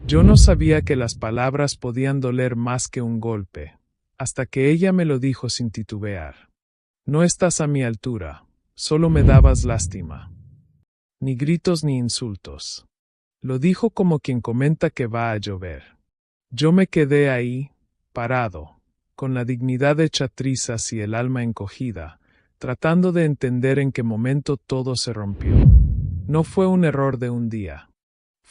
Yo no sabía que las palabras podían doler más que un golpe, hasta que ella me lo dijo sin titubear. No estás a mi altura, solo me dabas lástima. Ni gritos ni insultos. Lo dijo como quien comenta que va a llover. Yo me quedé ahí, parado, con la dignidad hecha trizas y el alma encogida, tratando de entender en qué momento todo se rompió. No fue un error de un día.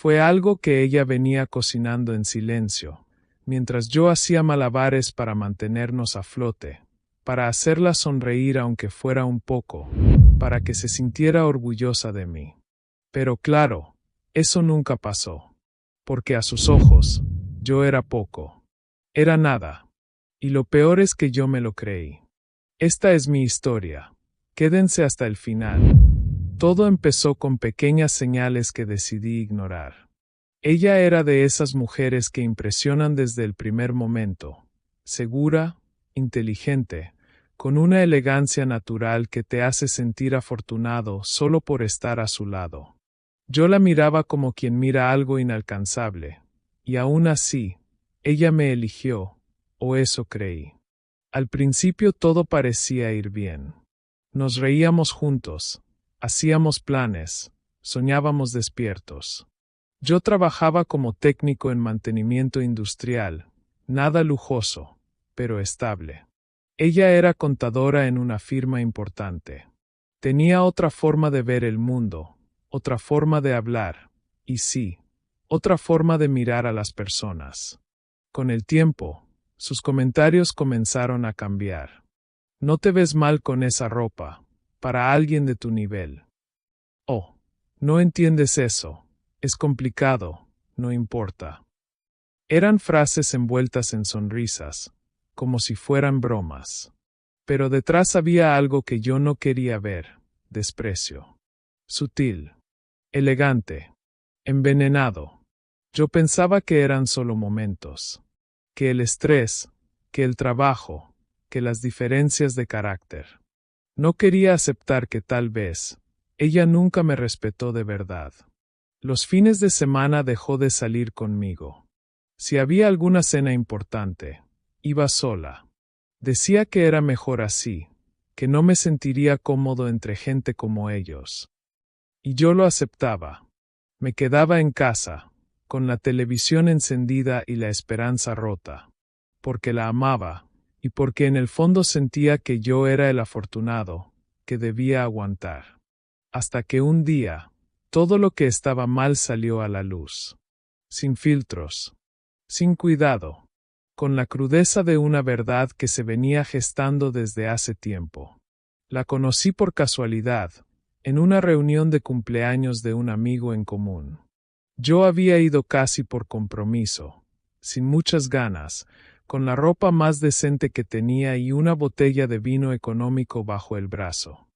Fue algo que ella venía cocinando en silencio, mientras yo hacía malabares para mantenernos a flote, para hacerla sonreír aunque fuera un poco, para que se sintiera orgullosa de mí. Pero claro, eso nunca pasó, porque a sus ojos, yo era poco. Era nada. Y lo peor es que yo me lo creí. Esta es mi historia. Quédense hasta el final. Todo empezó con pequeñas señales que decidí ignorar. Ella era de esas mujeres que impresionan desde el primer momento, segura, inteligente, con una elegancia natural que te hace sentir afortunado solo por estar a su lado. Yo la miraba como quien mira algo inalcanzable, y aún así, ella me eligió, o eso creí. Al principio todo parecía ir bien. Nos reíamos juntos, hacíamos planes, soñábamos despiertos. Yo trabajaba como técnico en mantenimiento industrial, nada lujoso, pero estable. Ella era contadora en una firma importante. Tenía otra forma de ver el mundo, otra forma de hablar, y sí, otra forma de mirar a las personas. Con el tiempo, sus comentarios comenzaron a cambiar. No te ves mal con esa ropa, para alguien de tu nivel. Oh, no entiendes eso, es complicado, no importa. Eran frases envueltas en sonrisas, como si fueran bromas. Pero detrás había algo que yo no quería ver, desprecio. Sutil, elegante, envenenado. Yo pensaba que eran solo momentos, que el estrés, que el trabajo, que las diferencias de carácter. No quería aceptar que tal vez, ella nunca me respetó de verdad. Los fines de semana dejó de salir conmigo. Si había alguna cena importante, iba sola. Decía que era mejor así, que no me sentiría cómodo entre gente como ellos. Y yo lo aceptaba. Me quedaba en casa, con la televisión encendida y la esperanza rota, porque la amaba, y porque en el fondo sentía que yo era el afortunado, que debía aguantar. Hasta que un día, todo lo que estaba mal salió a la luz. Sin filtros. Sin cuidado. Con la crudeza de una verdad que se venía gestando desde hace tiempo. La conocí por casualidad, en una reunión de cumpleaños de un amigo en común. Yo había ido casi por compromiso, sin muchas ganas, con la ropa más decente que tenía y una botella de vino económico bajo el brazo.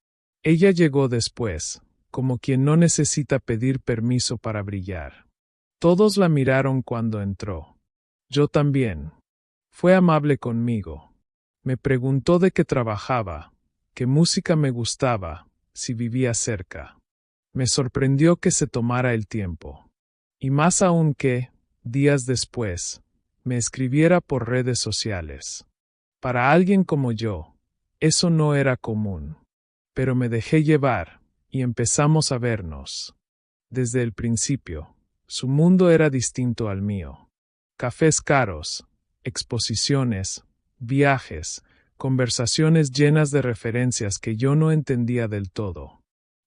Ella llegó después, como quien no necesita pedir permiso para brillar. Todos la miraron cuando entró. Yo también. Fue amable conmigo. Me preguntó de qué trabajaba, qué música me gustaba, si vivía cerca. Me sorprendió que se tomara el tiempo. Y más aún que, días después, me escribiera por redes sociales. Para alguien como yo, eso no era común. Pero me dejé llevar, y empezamos a vernos. Desde el principio, su mundo era distinto al mío. Cafés caros, exposiciones, viajes, conversaciones llenas de referencias que yo no entendía del todo.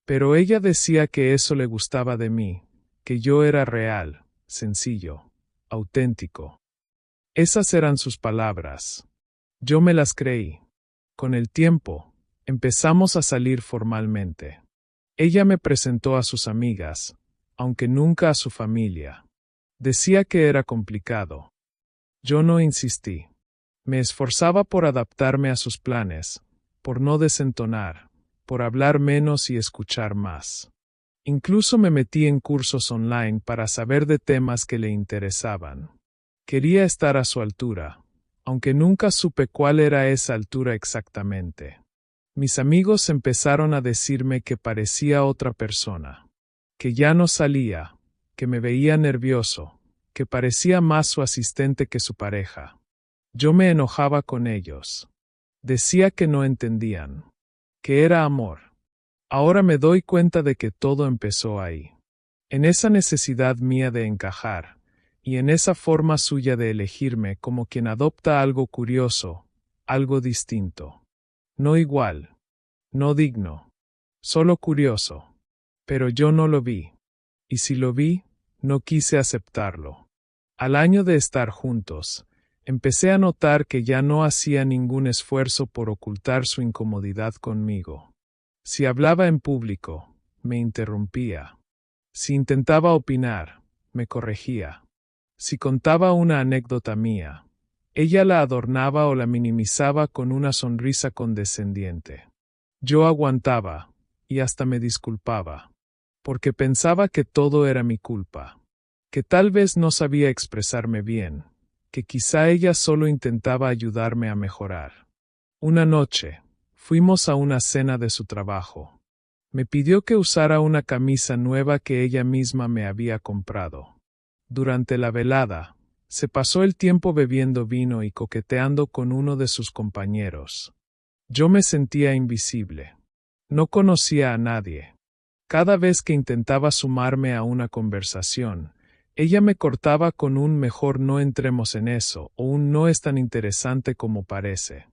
Pero ella decía que eso le gustaba de mí, que yo era real, sencillo, auténtico. Esas eran sus palabras. Yo me las creí. Con el tiempo, empezamos a salir formalmente. Ella me presentó a sus amigas, aunque nunca a su familia. Decía que era complicado. Yo no insistí. Me esforzaba por adaptarme a sus planes, por no desentonar, por hablar menos y escuchar más. Incluso me metí en cursos online para saber de temas que le interesaban. Quería estar a su altura, aunque nunca supe cuál era esa altura exactamente. Mis amigos empezaron a decirme que parecía otra persona, que ya no salía, que me veía nervioso, que parecía más su asistente que su pareja. Yo me enojaba con ellos. Decía que no entendían, que era amor. Ahora me doy cuenta de que todo empezó ahí. En esa necesidad mía de encajar, y en esa forma suya de elegirme como quien adopta algo curioso, algo distinto. No igual, no digno, solo curioso. Pero yo no lo vi. Y si lo vi, no quise aceptarlo. Al año de estar juntos, empecé a notar que ya no hacía ningún esfuerzo por ocultar su incomodidad conmigo. Si hablaba en público, me interrumpía. Si intentaba opinar, me corregía. Si contaba una anécdota mía, ella la adornaba o la minimizaba con una sonrisa condescendiente. Yo aguantaba, y hasta me disculpaba, porque pensaba que todo era mi culpa, que tal vez no sabía expresarme bien, que quizá ella solo intentaba ayudarme a mejorar. Una noche, fuimos a una cena de su trabajo. Me pidió que usara una camisa nueva que ella misma me había comprado. Durante la velada, se pasó el tiempo bebiendo vino y coqueteando con uno de sus compañeros. Yo me sentía invisible. No conocía a nadie. Cada vez que intentaba sumarme a una conversación, ella me cortaba con un mejor no entremos en eso o un no es tan interesante como parece.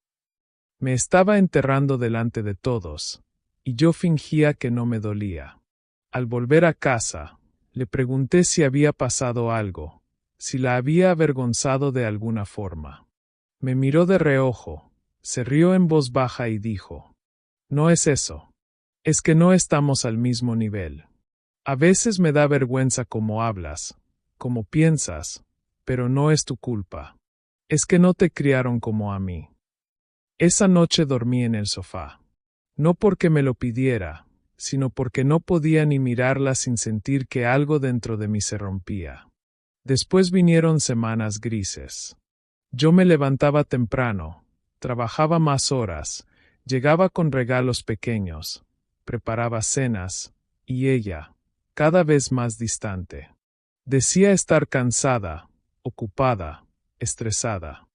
Me estaba enterrando delante de todos, y yo fingía que no me dolía. Al volver a casa, le pregunté si había pasado algo, si la había avergonzado de alguna forma. Me miró de reojo, se rió en voz baja y dijo: «No es eso. Es que no estamos al mismo nivel. A veces me da vergüenza cómo hablas, cómo piensas, pero no es tu culpa. Es que no te criaron como a mí». Esa noche dormí en el sofá. No porque me lo pidiera, sino porque no podía ni mirarla sin sentir que algo dentro de mí se rompía. Después vinieron semanas grises. Yo me levantaba temprano, trabajaba más horas, llegaba con regalos pequeños, preparaba cenas, y ella, cada vez más distante. Decía estar cansada, ocupada, estresada.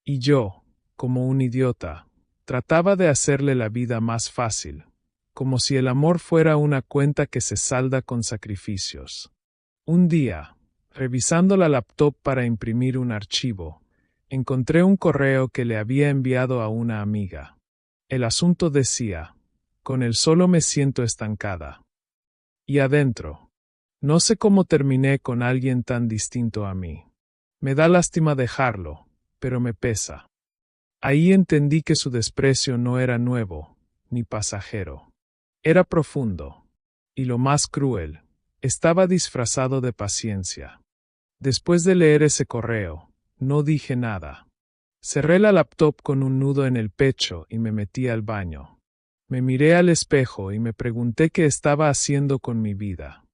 Y yo, como un idiota, trataba de hacerle la vida más fácil, como si el amor fuera una cuenta que se salda con sacrificios. Un día, revisando la laptop para imprimir un archivo, encontré un correo que le había enviado a una amiga. El asunto decía: «Con él solo me siento estancada». Y adentro, no sé cómo terminé con alguien tan distinto a mí. Me da lástima dejarlo, pero me pesa. Ahí entendí que su desprecio no era nuevo, ni pasajero. Era profundo. Y lo más cruel, estaba disfrazado de paciencia. Después de leer ese correo, no dije nada. Cerré la laptop con un nudo en el pecho y me metí al baño. Me miré al espejo y me pregunté qué estaba haciendo con mi vida.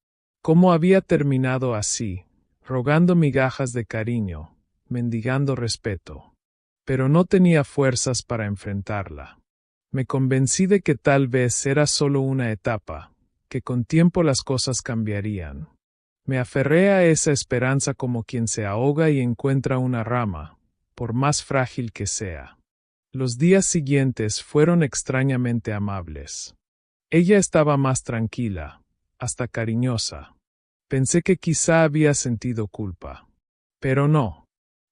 ¿Cómo había terminado así, rogando migajas de cariño, mendigando respeto? Pero no tenía fuerzas para enfrentarla. Me convencí de que tal vez era solo una etapa, que con tiempo las cosas cambiarían. Me aferré a esa esperanza como quien se ahoga y encuentra una rama, por más frágil que sea. Los días siguientes fueron extrañamente amables. Ella estaba más tranquila, hasta cariñosa. Pensé que quizá había sentido culpa. Pero no.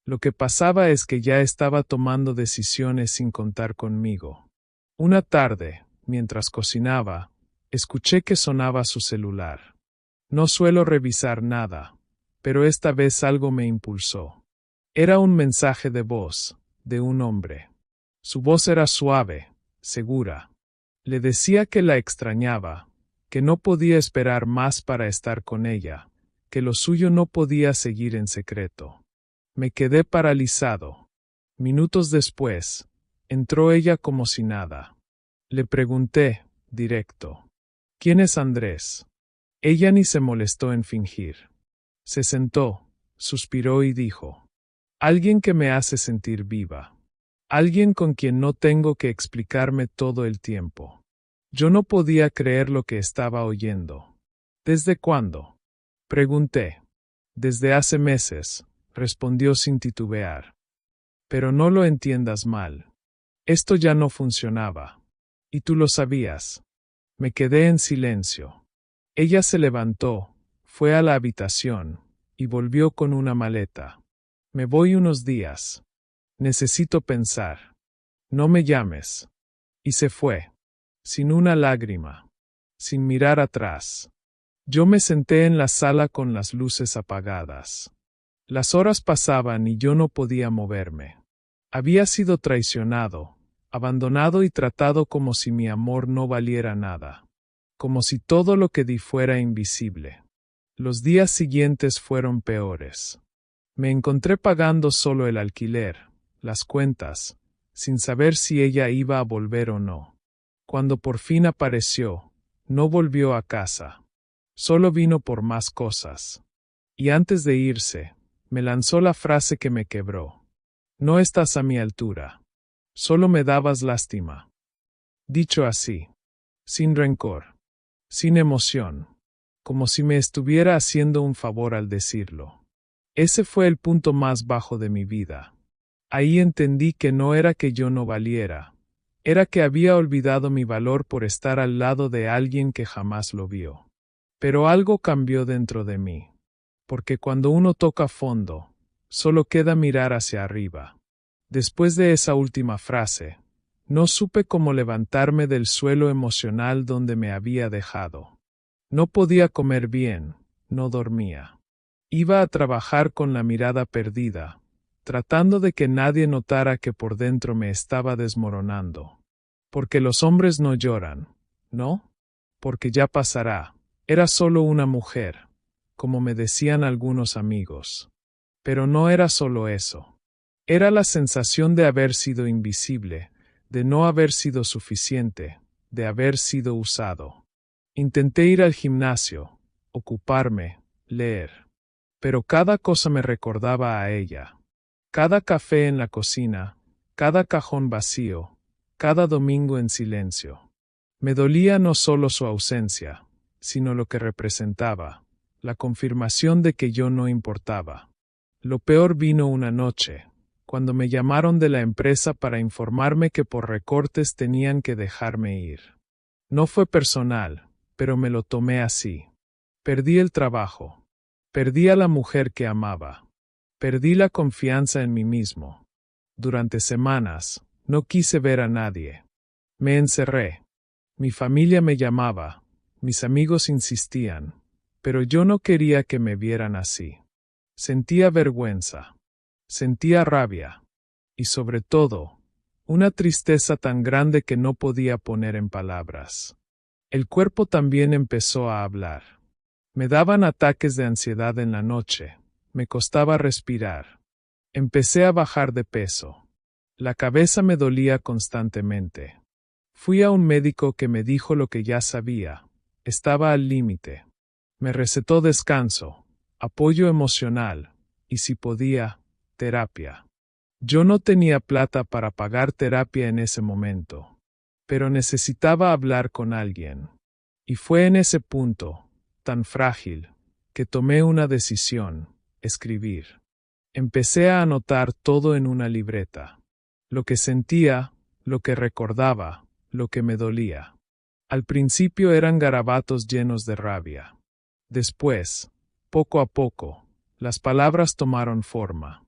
Lo que pasaba es que ya estaba tomando decisiones sin contar conmigo. Una tarde, mientras cocinaba, escuché que sonaba su celular. No suelo revisar nada, pero esta vez algo me impulsó. Era un mensaje de voz, de un hombre. Su voz era suave, segura. Le decía que la extrañaba, que no podía esperar más para estar con ella, que lo suyo no podía seguir en secreto. Me quedé paralizado. Minutos después, entró ella como si nada. Le pregunté, directo: «¿Quién es Andrés?». Ella ni se molestó en fingir. Se sentó, suspiró y dijo: «Alguien que me hace sentir viva. Alguien con quien no tengo que explicarme todo el tiempo». Yo no podía creer lo que estaba oyendo. «¿Desde cuándo?», pregunté. Desde hace meses, respondió sin titubear. Pero no lo entiendas mal. Esto ya no funcionaba. Y tú lo sabías. Me quedé en silencio. Ella se levantó, fue a la habitación, y volvió con una maleta. Me voy unos días. Necesito pensar. No me llames. Y se fue. Sin una lágrima. Sin mirar atrás. Yo me senté en la sala con las luces apagadas. Las horas pasaban y yo no podía moverme. Había sido traicionado, abandonado y tratado como si mi amor no valiera nada. Como si todo lo que di fuera invisible. Los días siguientes fueron peores. Me encontré pagando solo el alquiler, las cuentas, sin saber si ella iba a volver o no. Cuando por fin apareció, no volvió a casa. Solo vino por más cosas. Y antes de irse, me lanzó la frase que me quebró. No estás a mi altura. Solo me dabas lástima. Dicho así, sin rencor, sin emoción, como si me estuviera haciendo un favor al decirlo. Ese fue el punto más bajo de mi vida. Ahí entendí que no era que yo no valiera, era que había olvidado mi valor por estar al lado de alguien que jamás lo vio. Pero algo cambió dentro de mí, porque cuando uno toca fondo, solo queda mirar hacia arriba. Después de esa última frase, no supe cómo levantarme del suelo emocional donde me había dejado. No podía comer bien, no dormía. Iba a trabajar con la mirada perdida, tratando de que nadie notara que por dentro me estaba desmoronando. Porque los hombres no lloran, ¿no? Porque ya pasará. Era solo una mujer, como me decían algunos amigos. Pero no era solo eso. Era la sensación de haber sido invisible, de no haber sido suficiente, de haber sido usado. Intenté ir al gimnasio, ocuparme, leer. Pero cada cosa me recordaba a ella. Cada café en la cocina, cada cajón vacío, cada domingo en silencio. Me dolía no solo su ausencia, sino lo que representaba, la confirmación de que yo no importaba. Lo peor vino una noche, cuando me llamaron de la empresa para informarme que por recortes tenían que dejarme ir. No fue personal, pero me lo tomé así. Perdí el trabajo. Perdí a la mujer que amaba. Perdí la confianza en mí mismo. Durante semanas, no quise ver a nadie. Me encerré. Mi familia me llamaba. Mis amigos insistían, pero yo no quería que me vieran así. Sentía vergüenza, sentía rabia, y sobre todo, una tristeza tan grande que no podía poner en palabras. El cuerpo también empezó a hablar. Me daban ataques de ansiedad en la noche, me costaba respirar. Empecé a bajar de peso. La cabeza me dolía constantemente. Fui a un médico que me dijo lo que ya sabía. Estaba al límite. Me recetó descanso, apoyo emocional, y si podía, terapia. Yo no tenía plata para pagar terapia en ese momento, pero necesitaba hablar con alguien. Y fue en ese punto, tan frágil, que tomé una decisión: escribir. Empecé a anotar todo en una libreta. Lo que sentía, lo que recordaba, lo que me dolía. Al principio eran garabatos llenos de rabia. Después, poco a poco, las palabras tomaron forma.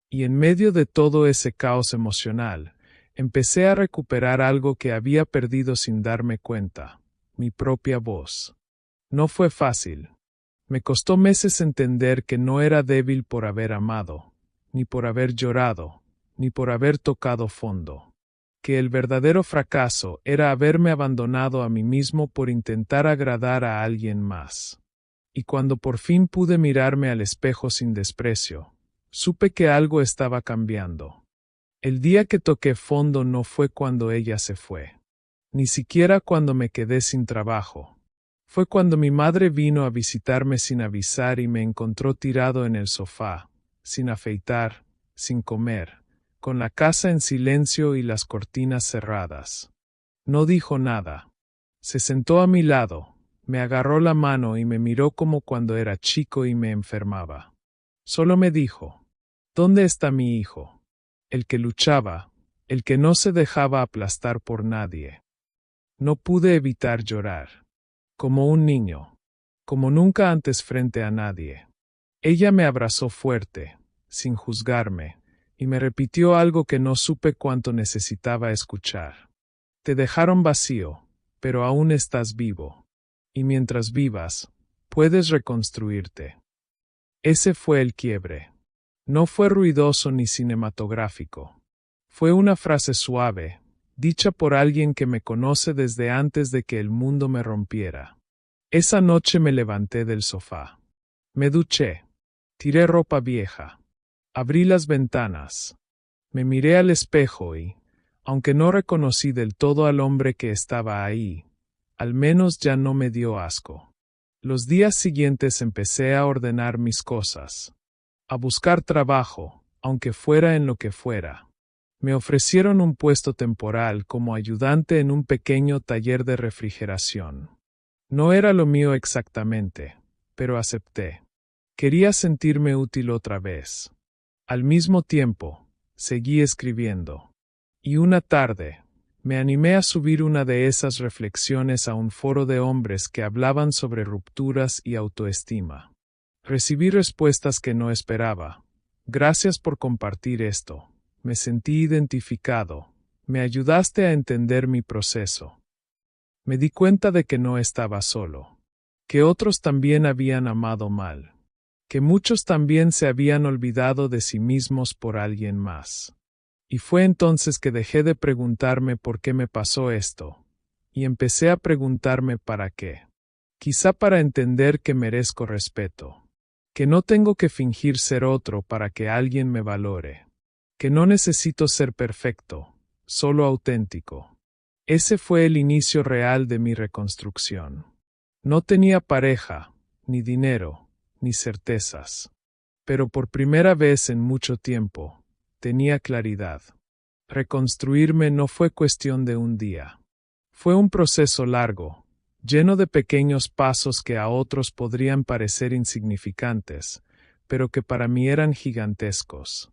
Y en medio de todo ese caos emocional, empecé a recuperar algo que había perdido sin darme cuenta: mi propia voz. No fue fácil. Me costó meses entender que no era débil por haber amado, ni por haber llorado, ni por haber tocado fondo. Que el verdadero fracaso era haberme abandonado a mí mismo por intentar agradar a alguien más. Y cuando por fin pude mirarme al espejo sin desprecio, supe que algo estaba cambiando. El día que toqué fondo no fue cuando ella se fue. Ni siquiera cuando me quedé sin trabajo. Fue cuando mi madre vino a visitarme sin avisar y me encontró tirado en el sofá, sin afeitar, sin comer, con la casa en silencio y las cortinas cerradas. No dijo nada. Se sentó a mi lado, me agarró la mano y me miró como cuando era chico y me enfermaba. Solo me dijo, ¿dónde está mi hijo? El que luchaba, el que no se dejaba aplastar por nadie. No pude evitar llorar. Como un niño. Como nunca antes frente a nadie. Ella me abrazó fuerte, sin juzgarme, y me repitió algo que no supe cuánto necesitaba escuchar. Te dejaron vacío, pero aún estás vivo. Y mientras vivas, puedes reconstruirte. Ese fue el quiebre. No fue ruidoso ni cinematográfico. Fue una frase suave, dicha por alguien que me conoce desde antes de que el mundo me rompiera. Esa noche me levanté del sofá. Me duché. Tiré ropa vieja. Abrí las ventanas. Me miré al espejo y, aunque no reconocí del todo al hombre que estaba ahí, al menos ya no me dio asco. Los días siguientes empecé a ordenar mis cosas. A buscar trabajo, aunque fuera en lo que fuera. Me ofrecieron un puesto temporal como ayudante en un pequeño taller de refrigeración. No era lo mío exactamente, pero acepté. Quería sentirme útil otra vez. Al mismo tiempo, seguí escribiendo. Y una tarde, me animé a subir una de esas reflexiones a un foro de hombres que hablaban sobre rupturas y autoestima. Recibí respuestas que no esperaba. Gracias por compartir esto. Me sentí identificado. Me ayudaste a entender mi proceso. Me di cuenta de que no estaba solo. Que otros también habían amado mal. Que muchos también se habían olvidado de sí mismos por alguien más. Y fue entonces que dejé de preguntarme por qué me pasó esto. Y empecé a preguntarme para qué. Quizá para entender que merezco respeto. Que no tengo que fingir ser otro para que alguien me valore. Que no necesito ser perfecto, solo auténtico. Ese fue el inicio real de mi reconstrucción. No tenía pareja, ni dinero, ni certezas. Pero por primera vez en mucho tiempo, tenía claridad. Reconstruirme no fue cuestión de un día. Fue un proceso largo, lleno de pequeños pasos que a otros podrían parecer insignificantes, pero que para mí eran gigantescos.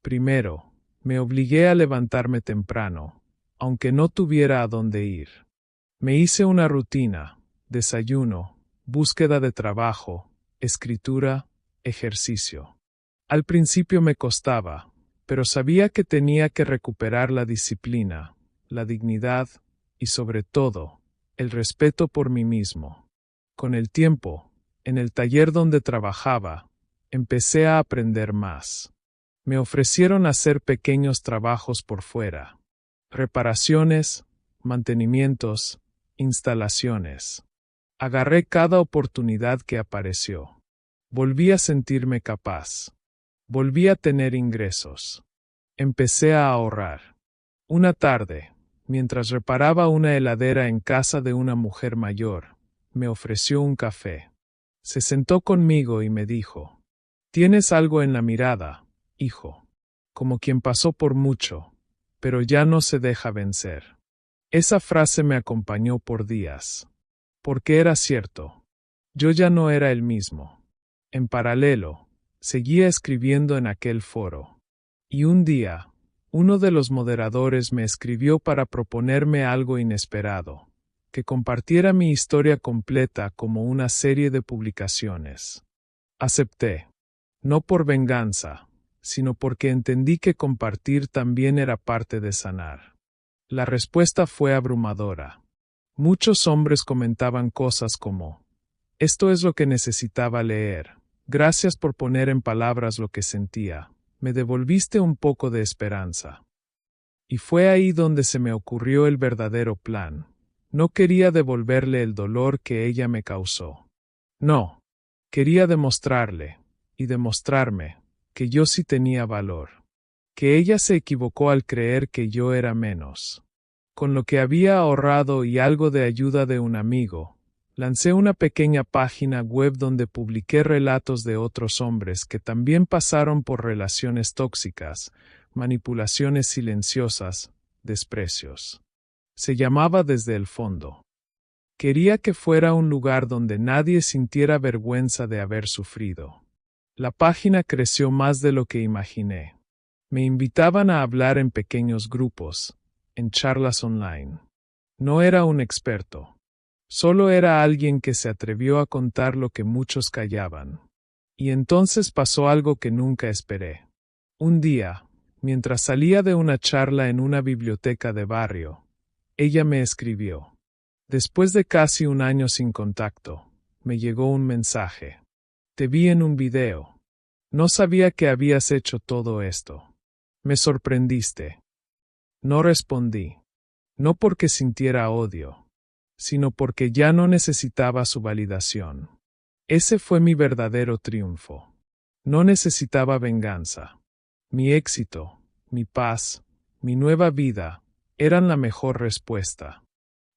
Primero, me obligué a levantarme temprano, aunque no tuviera a dónde ir. Me hice una rutina, desayuno, búsqueda de trabajo, escritura, ejercicio. Al principio me costaba, pero sabía que tenía que recuperar la disciplina, la dignidad y, sobre todo, el respeto por mí mismo. Con el tiempo, en el taller donde trabajaba, empecé a aprender más. Me ofrecieron hacer pequeños trabajos por fuera. Reparaciones, mantenimientos, instalaciones. Agarré cada oportunidad que apareció. Volví a sentirme capaz. Volví a tener ingresos. Empecé a ahorrar. Una tarde, mientras reparaba una heladera en casa de una mujer mayor, me ofreció un café. Se sentó conmigo y me dijo, «Tienes algo en la mirada, hijo, como quien pasó por mucho, pero ya no se deja vencer». Esa frase me acompañó por días. Porque era cierto. Yo ya no era el mismo. En paralelo, seguía escribiendo en aquel foro. Y un día, uno de los moderadores me escribió para proponerme algo inesperado, que compartiera mi historia completa como una serie de publicaciones. Acepté. No por venganza, sino porque entendí que compartir también era parte de sanar. La respuesta fue abrumadora. Muchos hombres comentaban cosas como, «Esto es lo que necesitaba leer. Gracias por poner en palabras lo que sentía. Me devolviste un poco de esperanza». Y fue ahí donde se me ocurrió el verdadero plan. No quería devolverle el dolor que ella me causó. No. Quería demostrarle, y demostrarme, que yo sí tenía valor. Que ella se equivocó al creer que yo era menos. Con lo que había ahorrado y algo de ayuda de un amigo, lancé una pequeña página web donde publiqué relatos de otros hombres que también pasaron por relaciones tóxicas, manipulaciones silenciosas, desprecios. Se llamaba Desde el Fondo. Quería que fuera un lugar donde nadie sintiera vergüenza de haber sufrido. La página creció más de lo que imaginé. Me invitaban a hablar en pequeños grupos, en charlas online. No era un experto. Solo era alguien que se atrevió a contar lo que muchos callaban. Y entonces pasó algo que nunca esperé. Un día, mientras salía de una charla en una biblioteca de barrio, ella me escribió. Después de casi un año sin contacto, me llegó un mensaje. Te vi en un video. No sabía que habías hecho todo esto. Me sorprendiste. No respondí. No porque sintiera odio, sino porque ya no necesitaba su validación. Ese fue mi verdadero triunfo. No necesitaba venganza. Mi éxito, mi paz, mi nueva vida, eran la mejor respuesta.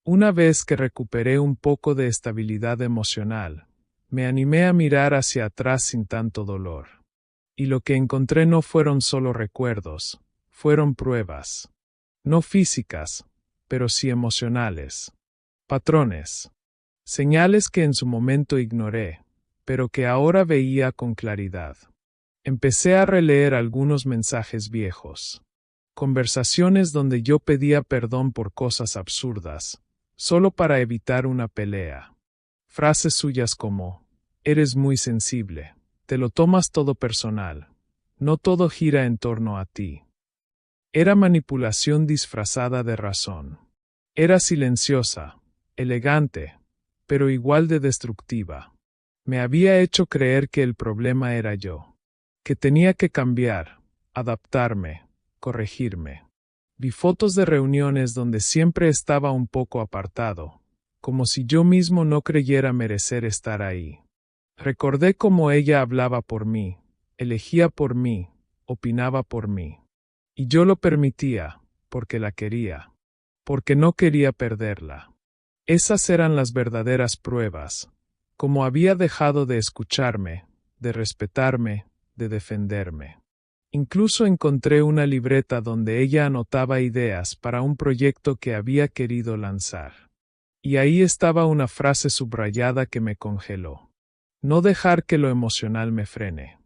Una vez que recuperé un poco de estabilidad emocional, me animé a mirar hacia atrás sin tanto dolor. Y lo que encontré no fueron solo recuerdos, fueron pruebas. No físicas, pero sí emocionales. Patrones. Señales que en su momento ignoré, pero que ahora veía con claridad. Empecé a releer algunos mensajes viejos. Conversaciones donde yo pedía perdón por cosas absurdas, solo para evitar una pelea. Frases suyas como, eres muy sensible, te lo tomas todo personal, no todo gira en torno a ti. Era manipulación disfrazada de razón. Era silenciosa, elegante, pero igual de destructiva. Me había hecho creer que el problema era yo, que tenía que cambiar, adaptarme, corregirme. Vi fotos de reuniones donde siempre estaba un poco apartado, como si yo mismo no creyera merecer estar ahí. Recordé cómo ella hablaba por mí, elegía por mí, opinaba por mí. Y yo lo permitía, porque la quería, porque no quería perderla. Esas eran las verdaderas pruebas, como había dejado de escucharme, de respetarme, de defenderme. Incluso encontré una libreta donde ella anotaba ideas para un proyecto que había querido lanzar. Y ahí estaba una frase subrayada que me congeló. No dejar que lo emocional me frene.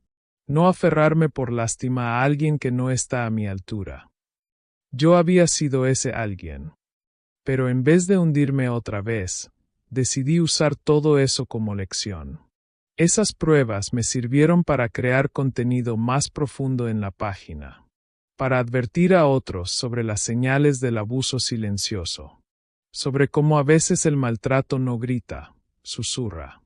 No aferrarme por lástima a alguien que no está a mi altura. Yo había sido ese alguien. Pero en vez de hundirme otra vez, decidí usar todo eso como lección. Esas pruebas me sirvieron para crear contenido más profundo en la página, para advertir a otros sobre las señales del abuso silencioso, sobre cómo a veces el maltrato no grita, susurra.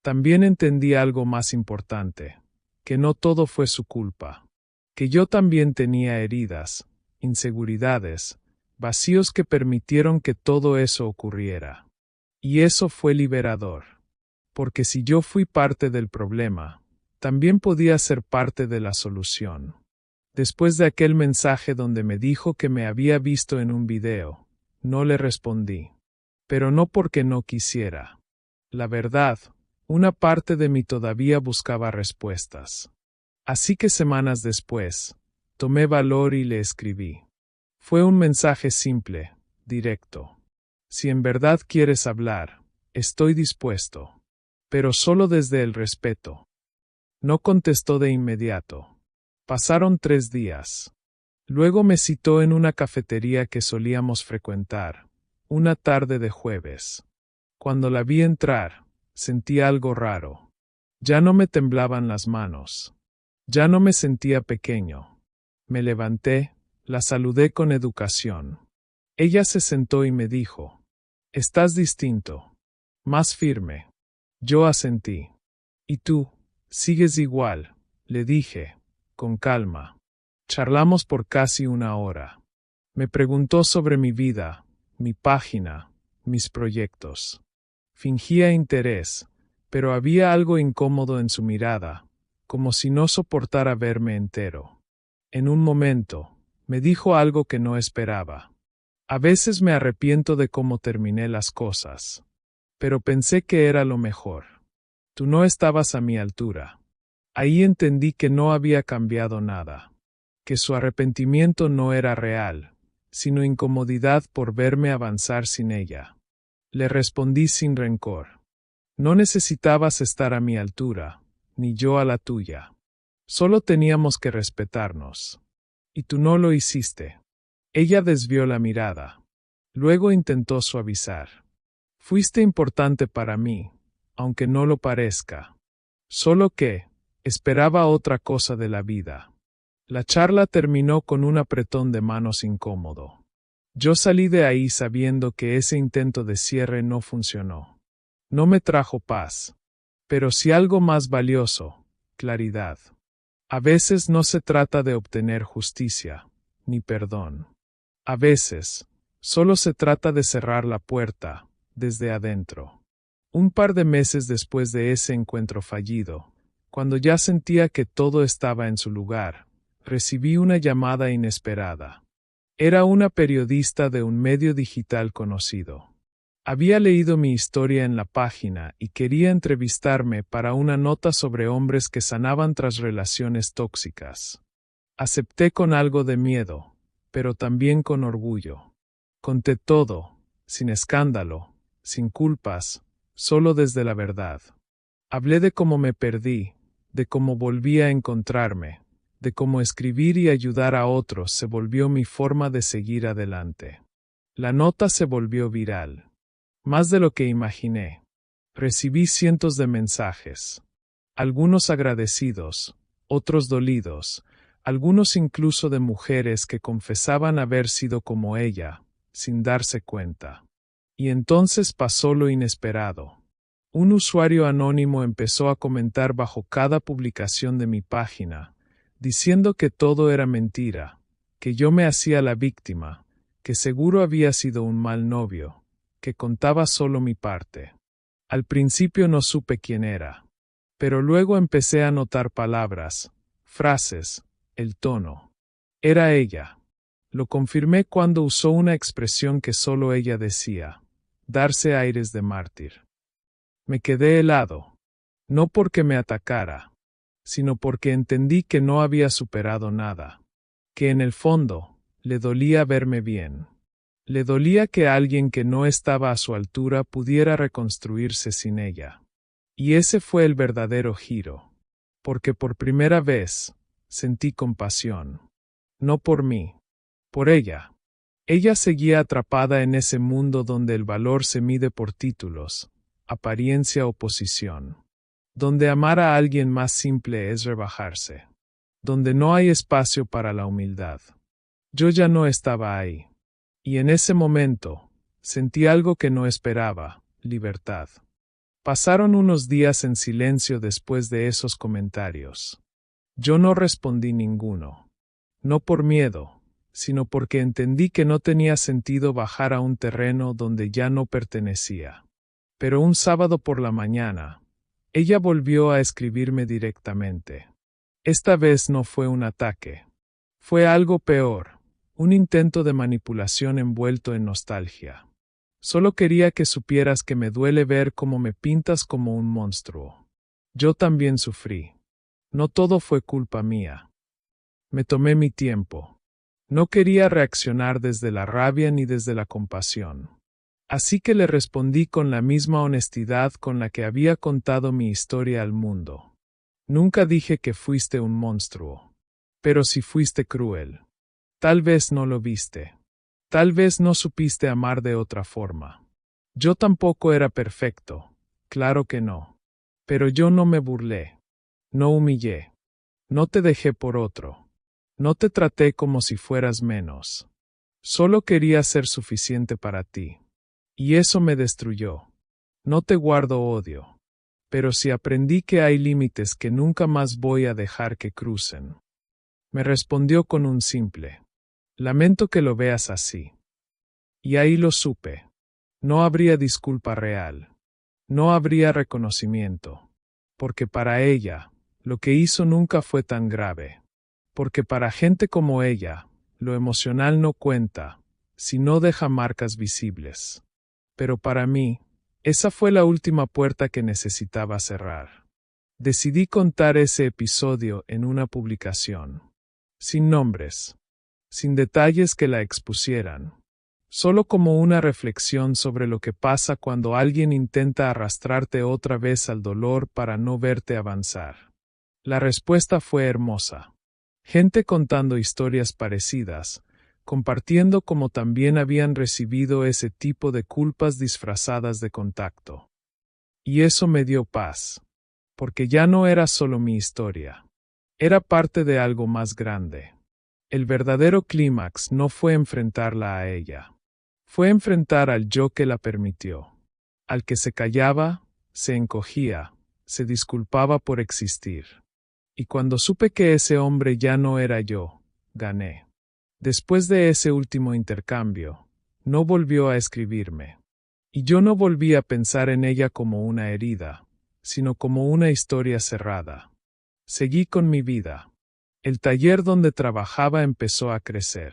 También entendí algo más importante, que no todo fue su culpa, que yo también tenía heridas, inseguridades, vacíos que permitieron que todo eso ocurriera. Y eso fue liberador, porque si yo fui parte del problema, también podía ser parte de la solución. Después de aquel mensaje donde me dijo que me había visto en un video, no le respondí. Pero no porque no quisiera. La verdad, una parte de mí todavía buscaba respuestas. Así que semanas después, tomé valor y le escribí. Fue un mensaje simple, directo. Si en verdad quieres hablar, estoy dispuesto. Pero solo desde el respeto. No contestó de inmediato. Pasaron 3 días. Luego me citó en una cafetería que solíamos frecuentar, una tarde de jueves. Cuando la vi entrar, sentí algo raro. Ya no me temblaban las manos. Ya no me sentía pequeño. Me levanté, la saludé con educación. Ella se sentó y me dijo, «Estás distinto. Más firme». Yo asentí. «¿Y tú? Sigues igual», le dije, con calma. Charlamos por casi 1 hora. Me preguntó sobre mi vida, mi página, mis proyectos. Fingía interés, pero había algo incómodo en su mirada, como si no soportara verme entero. En un momento, me dijo algo que no esperaba. A veces me arrepiento de cómo terminé las cosas. Pero pensé que era lo mejor. Tú no estabas a mi altura. Ahí entendí que no había cambiado nada. Que su arrepentimiento no era real, sino incomodidad por verme avanzar sin ella. Le respondí sin rencor. No necesitabas estar a mi altura, ni yo a la tuya. Solo teníamos que respetarnos. Y tú no lo hiciste. Ella desvió la mirada. Luego intentó suavizar. Fuiste importante para mí, aunque no lo parezca. Solo que, esperaba otra cosa de la vida. La charla terminó con un apretón de manos incómodo. Yo salí de ahí sabiendo que ese intento de cierre no funcionó. No me trajo paz. Pero sí algo más valioso, claridad. A veces no se trata de obtener justicia, ni perdón. A veces, solo se trata de cerrar la puerta, desde adentro. Un par de meses después de ese encuentro fallido, cuando ya sentía que todo estaba en su lugar, recibí una llamada inesperada. Era una periodista de un medio digital conocido. Había leído mi historia en la página y quería entrevistarme para una nota sobre hombres que sanaban tras relaciones tóxicas. Acepté con algo de miedo, pero también con orgullo. Conté todo, sin escándalo, sin culpas, solo desde la verdad. Hablé de cómo me perdí, de cómo volví a encontrarme, de cómo escribir y ayudar a otros se volvió mi forma de seguir adelante. La nota se volvió viral. Más de lo que imaginé. Recibí cientos de mensajes. Algunos agradecidos, otros dolidos, algunos incluso de mujeres que confesaban haber sido como ella, sin darse cuenta. Y entonces pasó lo inesperado. Un usuario anónimo empezó a comentar bajo cada publicación de mi página, diciendo que todo era mentira, que yo me hacía la víctima, que seguro había sido un mal novio, que contaba solo mi parte. Al principio no supe quién era, pero luego empecé a notar palabras, frases, el tono. Era ella. Lo confirmé cuando usó una expresión que solo ella decía, darse aires de mártir. Me quedé helado, no porque me atacara, sino porque entendí que no había superado nada, que en el fondo, le dolía verme bien. Le dolía que alguien que no estaba a su altura pudiera reconstruirse sin ella. Y ese fue el verdadero giro, porque por primera vez, sentí compasión. No por mí, por ella. Ella seguía atrapada en ese mundo donde el valor se mide por títulos, apariencia o posición. Donde amar a alguien más simple es rebajarse. Donde no hay espacio para la humildad. Yo ya no estaba ahí. Y en ese momento, sentí algo que no esperaba, libertad. Pasaron unos días en silencio después de esos comentarios. Yo no respondí ninguno. No por miedo, sino porque entendí que no tenía sentido bajar a un terreno donde ya no pertenecía. Pero un sábado por la mañana, ella volvió a escribirme directamente. Esta vez no fue un ataque. Fue algo peor, un intento de manipulación envuelto en nostalgia. Solo quería que supieras que me duele ver cómo me pintas como un monstruo. Yo también sufrí. No todo fue culpa mía. Me tomé mi tiempo. No quería reaccionar desde la rabia ni desde la compasión. Así que le respondí con la misma honestidad con la que había contado mi historia al mundo. Nunca dije que fuiste un monstruo. Pero si fuiste cruel. Tal vez no lo viste. Tal vez no supiste amar de otra forma. Yo tampoco era perfecto. Claro que no. Pero yo no me burlé. No humillé. No te dejé por otro. No te traté como si fueras menos. Solo quería ser suficiente para ti. Y eso me destruyó. No te guardo odio. Pero sí aprendí que hay límites que nunca más voy a dejar que crucen. Me respondió con un simple. Lamento que lo veas así. Y ahí lo supe. No habría disculpa real. No habría reconocimiento. Porque para ella, lo que hizo nunca fue tan grave. Porque para gente como ella, lo emocional no cuenta, si no deja marcas visibles. Pero para mí, esa fue la última puerta que necesitaba cerrar. Decidí contar ese episodio en una publicación. Sin nombres. Sin detalles que la expusieran. Solo como una reflexión sobre lo que pasa cuando alguien intenta arrastrarte otra vez al dolor para no verte avanzar. La respuesta fue hermosa. Gente contando historias parecidas, compartiendo como también habían recibido ese tipo de culpas disfrazadas de contacto. Y eso me dio paz, porque ya no era solo mi historia. Era parte de algo más grande. El verdadero clímax no fue enfrentarla a ella. Fue enfrentar al yo que la permitió. Al que se callaba, se encogía, se disculpaba por existir. Y cuando supe que ese hombre ya no era yo, gané. Después de ese último intercambio, no volvió a escribirme. Y yo no volví a pensar en ella como una herida, sino como una historia cerrada. Seguí con mi vida. El taller donde trabajaba empezó a crecer.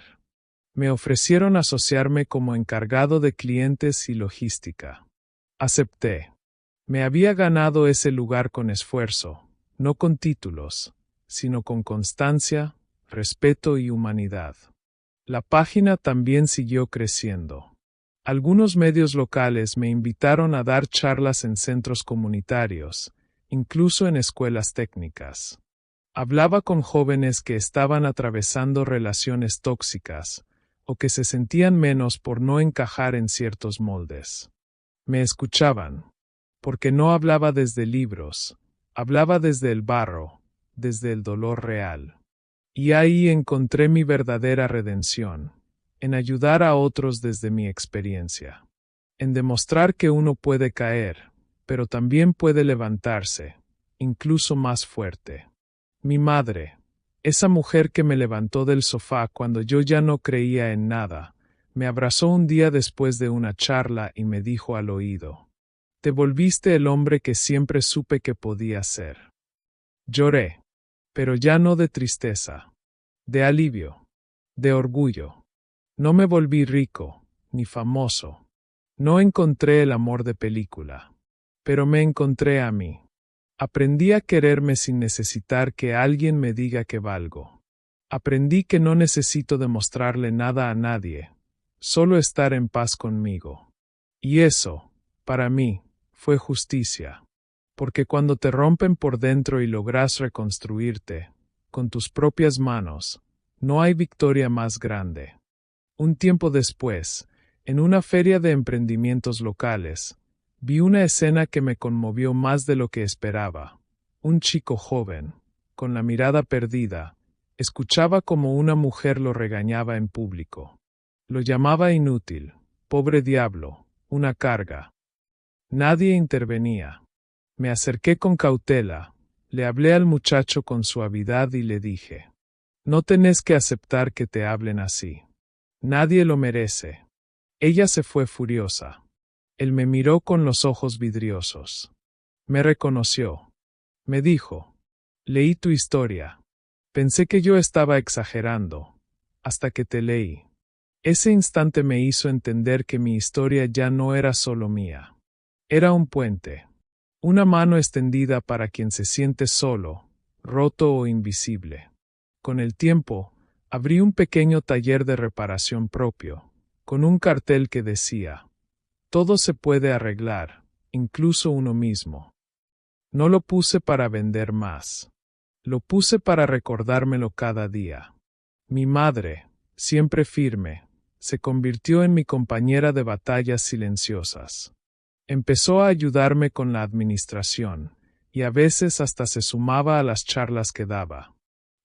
Me ofrecieron asociarme como encargado de clientes y logística. Acepté. Me había ganado ese lugar con esfuerzo, no con títulos, sino con constancia, respeto y humanidad. La página también siguió creciendo. Algunos medios locales me invitaron a dar charlas en centros comunitarios, incluso en escuelas técnicas. Hablaba con jóvenes que estaban atravesando relaciones tóxicas, o que se sentían menos por no encajar en ciertos moldes. Me escuchaban, porque no hablaba desde libros, hablaba desde el barro, desde el dolor real. Y ahí encontré mi verdadera redención, en ayudar a otros desde mi experiencia, en demostrar que uno puede caer, pero también puede levantarse, incluso más fuerte. Mi madre, esa mujer que me levantó del sofá cuando yo ya no creía en nada, me abrazó un día después de una charla y me dijo al oído: «Te volviste el hombre que siempre supe que podía ser». Lloré, pero ya no de tristeza, de alivio, de orgullo. No me volví rico, ni famoso. No encontré el amor de película, pero me encontré a mí. Aprendí a quererme sin necesitar que alguien me diga que valgo. Aprendí que no necesito demostrarle nada a nadie, solo estar en paz conmigo. Y eso, para mí, fue justicia. Porque cuando te rompen por dentro y logras reconstruirte, con tus propias manos, no hay victoria más grande. Un tiempo después, en una feria de emprendimientos locales, vi una escena que me conmovió más de lo que esperaba. Un chico joven, con la mirada perdida, escuchaba como una mujer lo regañaba en público. Lo llamaba inútil, pobre diablo, una carga. Nadie intervenía. Me acerqué con cautela, le hablé al muchacho con suavidad y le dije: «No tenés que aceptar que te hablen así. Nadie lo merece». Ella se fue furiosa. Él me miró con los ojos vidriosos. Me reconoció. Me dijo: «Leí tu historia. Pensé que yo estaba exagerando, hasta que te leí». Ese instante me hizo entender que mi historia ya no era solo mía. Era un puente. Una mano extendida para quien se siente solo, roto o invisible. Con el tiempo, abrí un pequeño taller de reparación propio, con un cartel que decía: «Todo se puede arreglar, incluso uno mismo». No lo puse para vender más. Lo puse para recordármelo cada día. Mi madre, siempre firme, se convirtió en mi compañera de batallas silenciosas. Empezó a ayudarme con la administración, y a veces hasta se sumaba a las charlas que daba.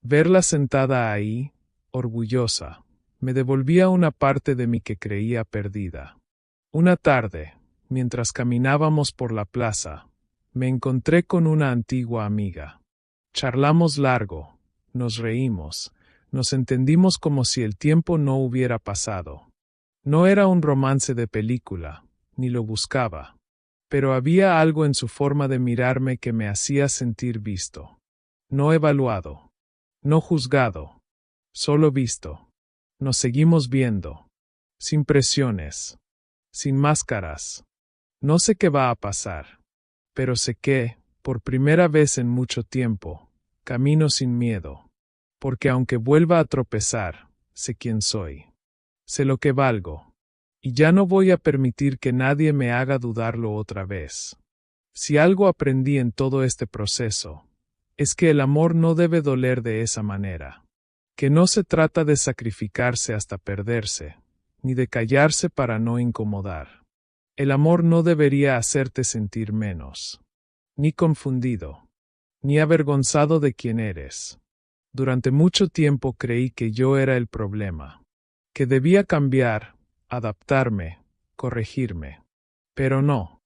Verla sentada ahí, orgullosa, me devolvía una parte de mí que creía perdida. Una tarde, mientras caminábamos por la plaza, me encontré con una antigua amiga. Charlamos largo, nos reímos, nos entendimos como si el tiempo no hubiera pasado. No era un romance de película, ni lo buscaba, pero había algo en su forma de mirarme que me hacía sentir visto. No evaluado, no juzgado, solo visto. Nos seguimos viendo, sin presiones, sin máscaras. No sé qué va a pasar, pero sé que, por primera vez en mucho tiempo, camino sin miedo, porque aunque vuelva a tropezar, sé quién soy. Sé lo que valgo. Y ya no voy a permitir que nadie me haga dudarlo otra vez. Si algo aprendí en todo este proceso, es que el amor no debe doler de esa manera. Que no se trata de sacrificarse hasta perderse, ni de callarse para no incomodar. El amor no debería hacerte sentir menos, ni confundido, ni avergonzado de quién eres. Durante mucho tiempo creí que yo era el problema, que debía cambiar, adaptarme, corregirme. Pero no.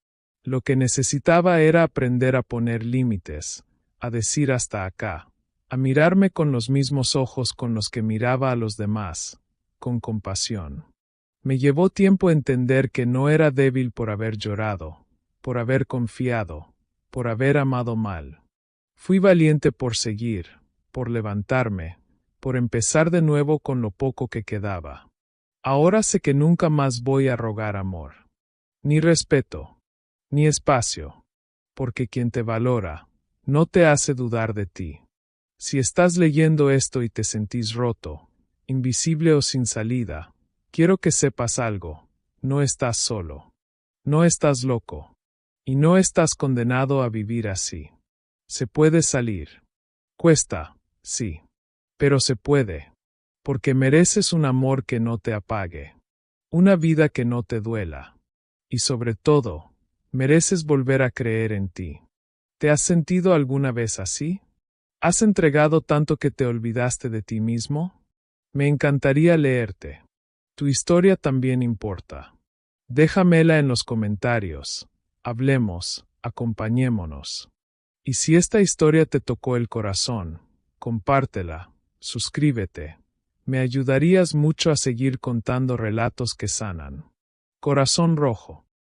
Lo que necesitaba era aprender a poner límites, a decir hasta acá, a mirarme con los mismos ojos con los que miraba a los demás, con compasión. Me llevó tiempo entender que no era débil por haber llorado, por haber confiado, por haber amado mal. Fui valiente por seguir, por levantarme, por empezar de nuevo con lo poco que quedaba. Ahora sé que nunca más voy a rogar amor, ni respeto, ni espacio, porque quien te valora, no te hace dudar de ti. Si estás leyendo esto y te sentís roto, invisible o sin salida, quiero que sepas algo: no estás solo, no estás loco, y no estás condenado a vivir así. Se puede salir. Cuesta, sí, pero se puede, porque mereces un amor que no te apague, una vida que no te duela, y sobre todo, mereces volver a creer en ti. ¿Te has sentido alguna vez así? ¿Has entregado tanto que te olvidaste de ti mismo? Me encantaría leerte. Tu historia también importa. Déjamela en los comentarios. Hablemos, acompañémonos. Y si esta historia te tocó el corazón, compártela, suscríbete. Me ayudarías mucho a seguir contando relatos que sanan. Corazón Rojo.